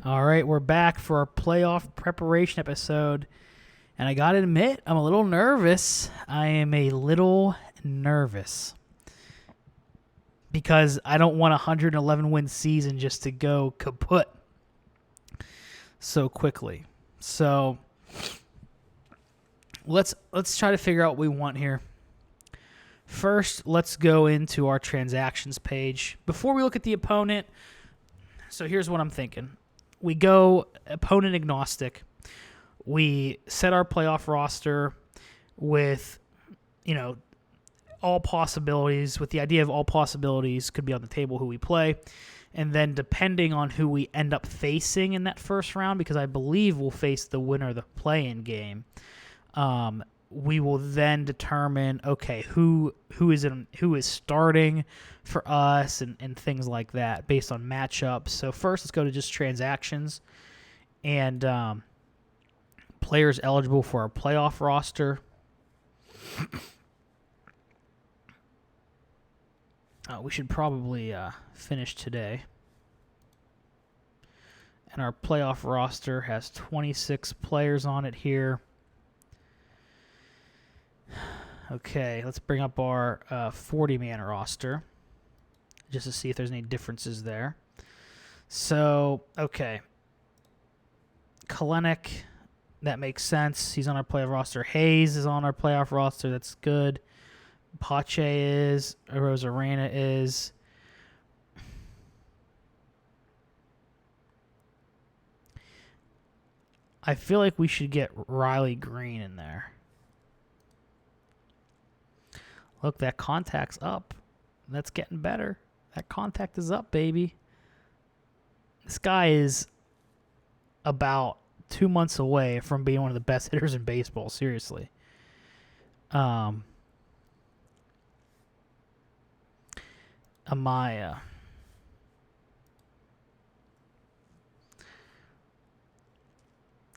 All right, we're back for our playoff preparation episode. And I got to admit, I'm a little nervous. I am a little nervous because I don't want a 111-win season just to go kaput so quickly. So let's try to figure out what we want here. First, let's go into our transactions page. Before we look at the opponent, so here's what I'm thinking. We go opponent agnostic. We set our playoff roster with, all possibilities, with the idea of all possibilities could be on the table who we play. And then depending on who we end up facing in that first round, because I believe we'll face the winner of the play-in game, we will then determine, okay, who is starting for us and things like that based on matchups. So first, let's go to just transactions and players eligible for our playoff roster. We should probably finish today. And our playoff roster has 26 players on it here. Okay, let's bring up our 40-man roster just to see if there's any differences there. So, okay. Kalenic, that makes sense. He's on our playoff roster. Hayes is on our playoff roster. That's good. Pache is. Rosarena is. I feel like we should get Riley Green in there. Look, that contact's up. That's getting better. That contact is up, baby. This guy is about 2 months away from being one of the best hitters in baseball, seriously. Amaya.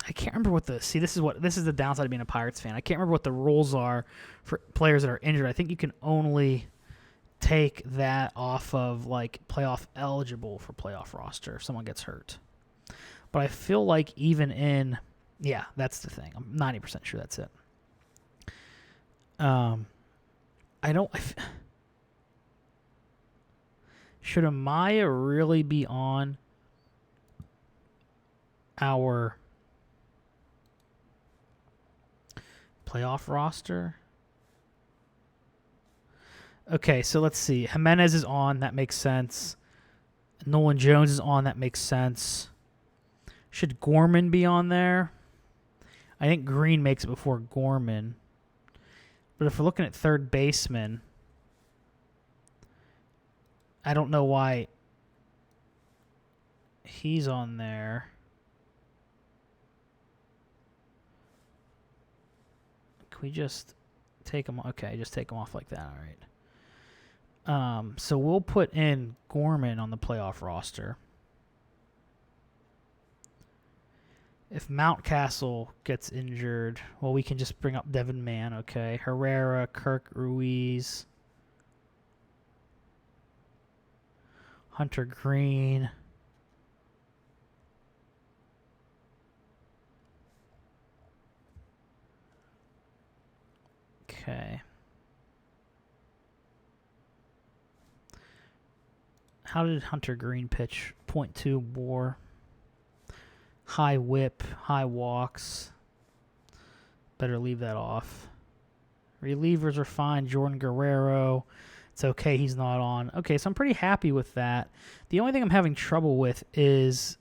I can't remember what this is the downside of being a Pirates fan. I can't remember what the rules are for players that are injured. I think you can only take that off of like playoff eligible for playoff roster if someone gets hurt. But I feel like even in, that's the thing. I'm 90% sure that's it. Should Amaya really be on our playoff roster? Okay, so let's see. Jimenez is on. That makes sense. Nolan Jones is on. That makes sense. Should Gorman be on there? I think Green makes it before Gorman. But if we're looking at third baseman, I don't know why he's on there. Can we just take him? Okay, just take him off like that. All right. So we'll put in Gorman on the playoff roster. If Mountcastle gets injured, well, we can just bring up Devin Mann, okay? Herrera, Kirk Ruiz, Hunter Green. Okay. How did Hunter Green pitch? .2 WAR. High whip, high walks. Better leave that off. Relievers are fine. Jordan Guerrero. It's okay, he's not on. Okay, so I'm pretty happy with that. The only thing I'm having trouble with is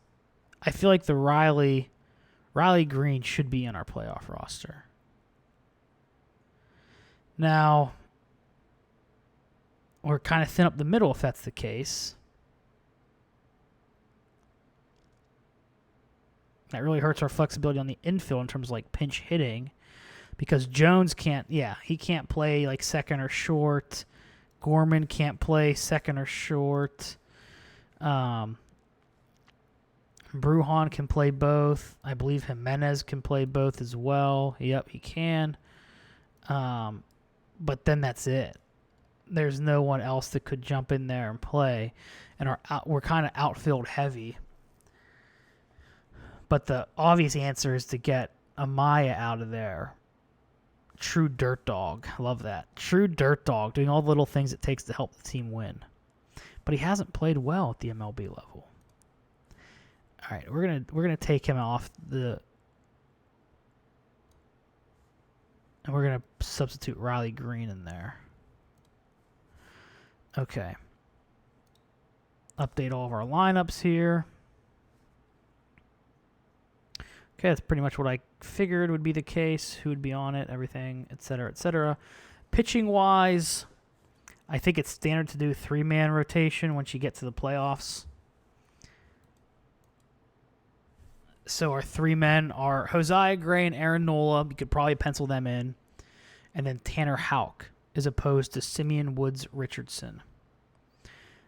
I feel like the Riley Green should be in our playoff roster. Now, we're kind of thin up the middle if that's the case. That really hurts our flexibility on the infield in terms of like pinch hitting because Jones can't play like second or short. Gorman can't play second or short. Brujan can play both. I believe Jimenez can play both as well. Yep, he can. But then that's it. There's no one else that could jump in there and play. And we're kind of outfield heavy. But the obvious answer is to get Amaya out of there. True dirt dog. Love that. True dirt dog, doing all the little things it takes to help the team win. But he hasn't played well at the MLB level. All right, we're gonna take him off the, and we're gonna substitute Riley Green in there. Okay. Update all of our lineups here. Okay, that's pretty much what I figured would be the case. Who would be on it, everything, etc., etc. Pitching-wise, I think it's standard to do 3-man rotation once you get to the playoffs. So our 3 men are Josiah Gray and Aaron Nola. You could probably pencil them in. And then Tanner Houck, as opposed to Simeon Woods Richardson.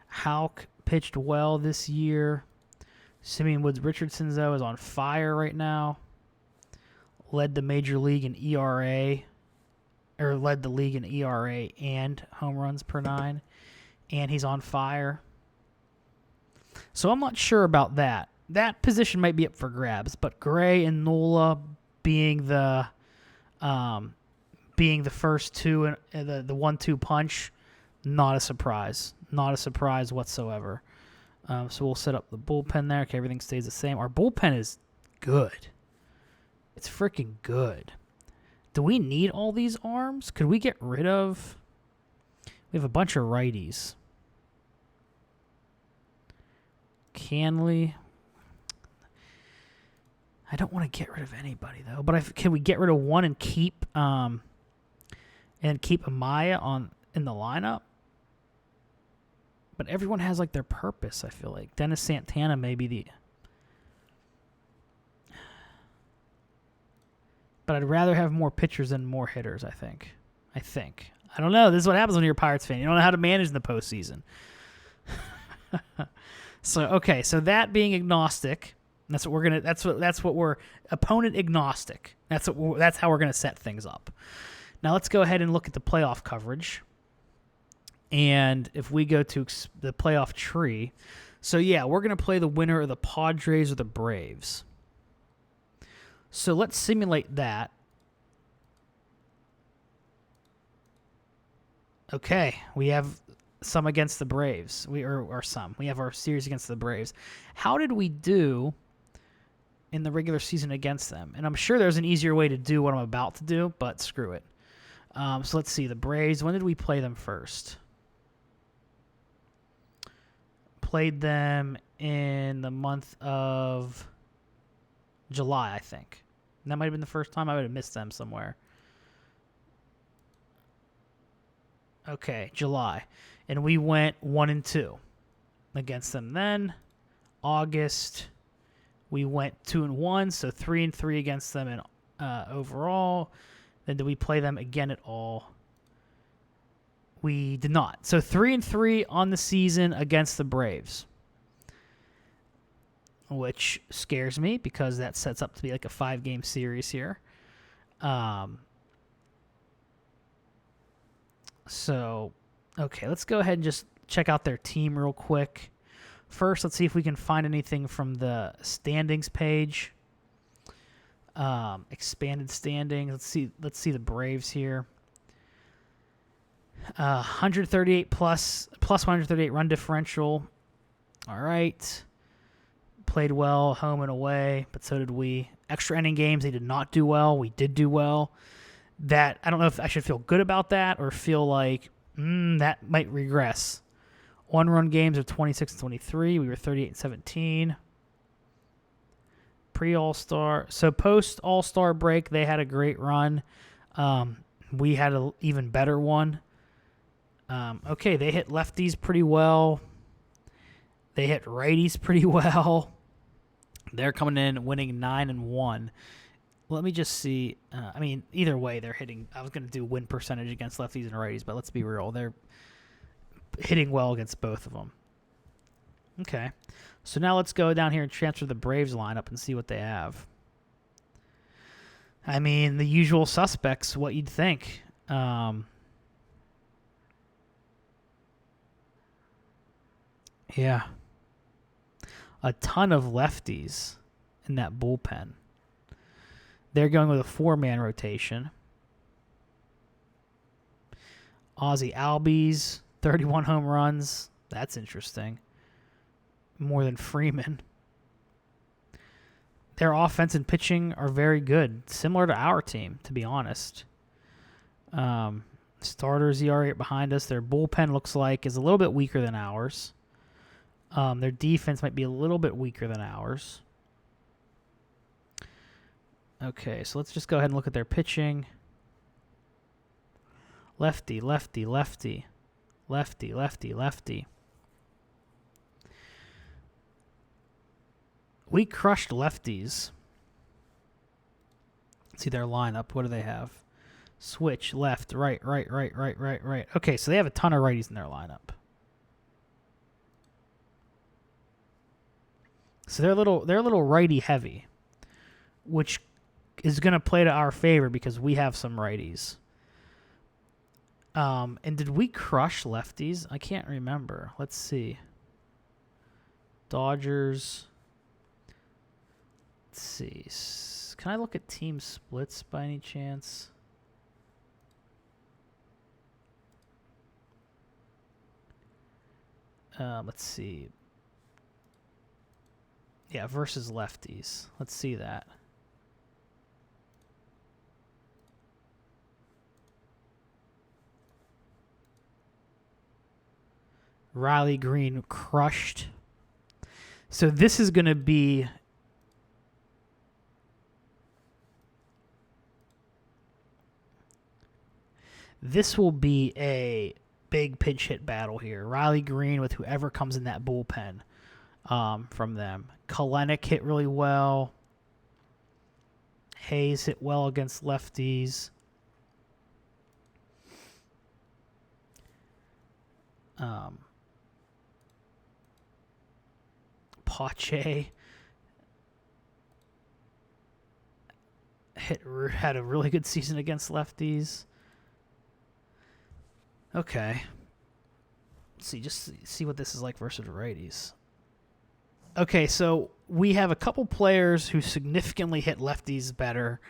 Houck pitched well this year. Simeon Woods Richardson, though, is on fire right now. Led the major league in ERA, or led the league in ERA and home runs per 9, and he's on fire. So I'm not sure about that. That position might be up for grabs, but Gray and Nola being the first two and the 1-2 punch, not a surprise. Not a surprise whatsoever. So we'll set up the bullpen there. Okay, everything stays the same. Our bullpen is good. It's freaking good. Do we need all these arms? Could we get rid of... We have a bunch of righties. Canley. I don't want to get rid of anybody, though. But can we get rid of one and keep Amaya in the lineup? But everyone has, like, their purpose, I feel like. Dennis Santana may be the... But I'd rather have more pitchers than more hitters, I think. I don't know. This is what happens when you're a Pirates fan. You don't know how to manage in the postseason. So that being agnostic, that's what we're opponent agnostic. That's how we're gonna set things up. Now let's go ahead and look at the playoff coverage. And if we go to the playoff tree, so yeah, we're going to play the winner of the Padres or the Braves. So let's simulate that. Okay, we have some against the Braves. We have our series against the Braves. How did we do in the regular season against them? And I'm sure there's an easier way to do what I'm about to do, but screw it. So let's see, the Braves, when did we play them first? Played them in the month of July, I think. And that might have been the first time. I would have missed them somewhere. Okay, July. And we went 1-2 against them then. August, we went 2-1, so 3-3 against them in overall. Then did we play them again at all? We did not. So 3-3 on the season against the Braves, which scares me because that sets up to be like a 5-game series here. So, okay, let's go ahead and just check out their team real quick. First, let's see if we can find anything from the standings page. Expanded standings. Let's see the Braves here. 138 plus 138 run differential. All right. Played well home and away, but so did we. Extra inning games, they did not do well. We did do well. That I don't know if I should feel good about that or feel like that might regress. 1-run games are 26-23. We were 38-17. Pre-All-Star. So post-All-Star break, they had a great run. We had an even better one. Okay, they hit lefties pretty well. They hit righties pretty well. They're coming in winning 9-1. Let me just see. Either way, they're hitting. I was going to do win percentage against lefties and righties, but let's be real. They're hitting well against both of them. Okay. So now let's go down here and transfer the Braves lineup and see what they have. The usual suspects, what you'd think. Yeah. A ton of lefties in that bullpen. They're going with a 4-man rotation. Ozzie Albies, 31 home runs. That's interesting. More than Freeman. Their offense and pitching are very good, similar to our team, to be honest. Starters ERA behind us. Their bullpen looks like is a little bit weaker than ours. Their defense might be a little bit weaker than ours. Okay, so let's just go ahead and look at their pitching. Lefty, lefty, lefty. Lefty, lefty, lefty. We crushed lefties. Let's see their lineup. What do they have? Switch, left, right, right, right, right, right, right. Okay, so they have a ton of righties in their lineup. So they're a little righty heavy, which is going to play to our favor because we have some righties. And did we crush lefties? I can't remember. Let's see. Dodgers. Let's see. Can I look at team splits by any chance? Let's see. Yeah, versus lefties. Let's see that. Riley Green crushed. So this is going to be... This will be a big pinch hit battle here. Riley Green with whoever comes in that bullpen from them. Kalenic hit really well. Hayes hit well against lefties. Pache had a really good season against lefties. Okay. Let's see what this is like versus righties. Okay, so we have a couple players who significantly hit lefties better,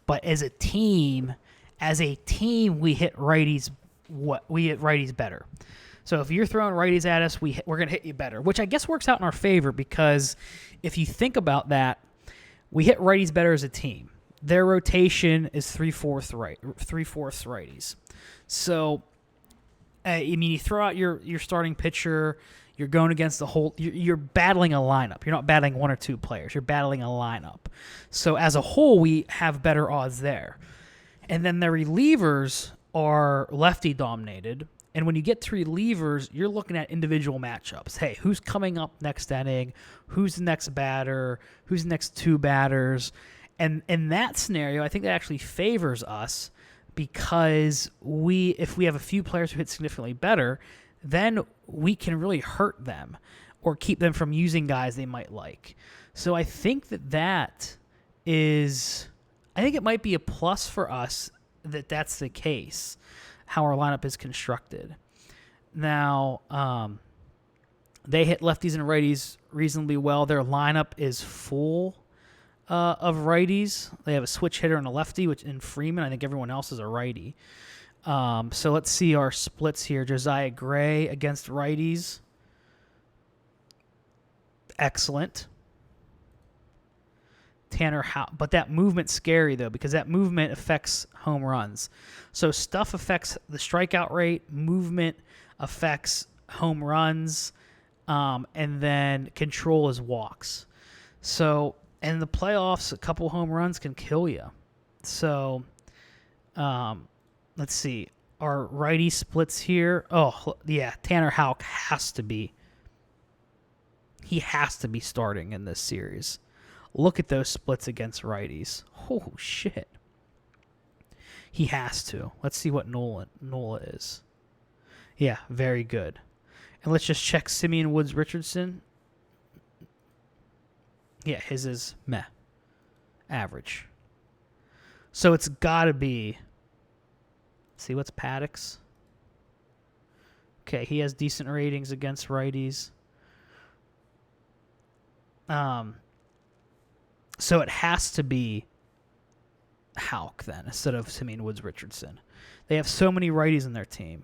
but as a team, we hit righties. We hit righties better. So if you're throwing righties at us, we're going to hit you better, which I guess works out in our favor because if you think about that, we hit righties better as a team. Their rotation is 3/4 righties. So, I mean, you throw out your starting pitcher, you're going against the whole. You're battling a lineup. You're not battling one or two players. You're battling a lineup. So as a whole, we have better odds there. And then the relievers are lefty dominated. And when you get to relievers, you're looking at individual matchups. Hey, who's coming up next inning? Who's the next batter? Who's the next two batters? And in that scenario, I think that actually favors us because if we have a few players who hit significantly better, then we can really hurt them or keep them from using guys they might like. So I think that it might be a plus for us that that's the case, how our lineup is constructed. Now, they hit lefties and righties reasonably well. Their lineup is full of righties. They have a switch hitter and a lefty, which in Freeman, I think everyone else is a righty. So let's see our splits here. Josiah Gray against righties. Excellent. Tanner Houck. But that movement's scary, though, because that movement affects home runs. So stuff affects the strikeout rate. Movement affects home runs. And then control is walks. So in the playoffs, a couple home runs can kill you. So let's see. Our righty splits here. Oh, yeah. Tanner Houck has to be. He has to be starting in this series. Look at those splits against righties. Oh, shit. He has to. Let's see what Nola is. Yeah, very good. And let's just check Simeon Woods Richardson. Yeah, his is meh. Average. So it's got to be. See, what's Paddock's? Okay, he has decent ratings against righties. So it has to be Houck then instead of Simeon Woods Richardson. They have so many righties in their team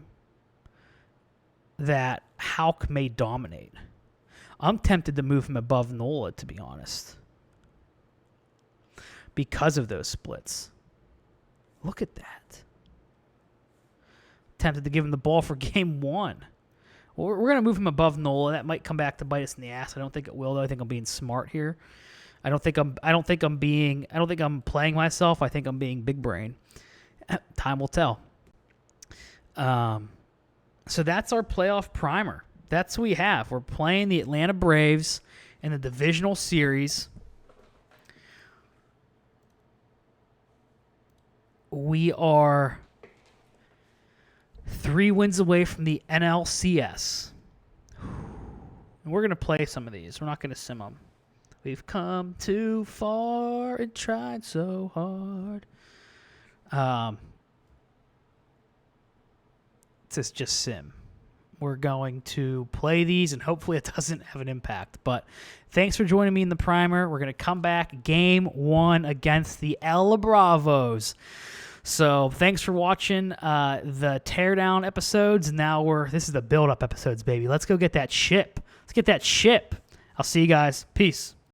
that Houck may dominate. I'm tempted to move him above Nola, to be honest, because of those splits. Look at that. Tempted to give him the ball for game 1. Well, we're going to move him above Nola. That might come back to bite us in the ass. I don't think it will, though. I think I'm being smart here. I don't think I'm playing myself. I think I'm being big brain. Time will tell. So that's our playoff primer. That's what we have. We're playing the Atlanta Braves in the divisional series. We are 3 wins away from the NLCS. And we're going to play some of these. We're not going to sim them. We've come too far and tried so hard. It's just sim. We're going to play these, and hopefully it doesn't have an impact. But thanks for joining me in the primer. We're going to come back game 1 against the El Bravos. So thanks for watching the teardown episodes. Now this is the build-up episodes, baby. Let's go get that ship. Let's get that ship. I'll see you guys. Peace.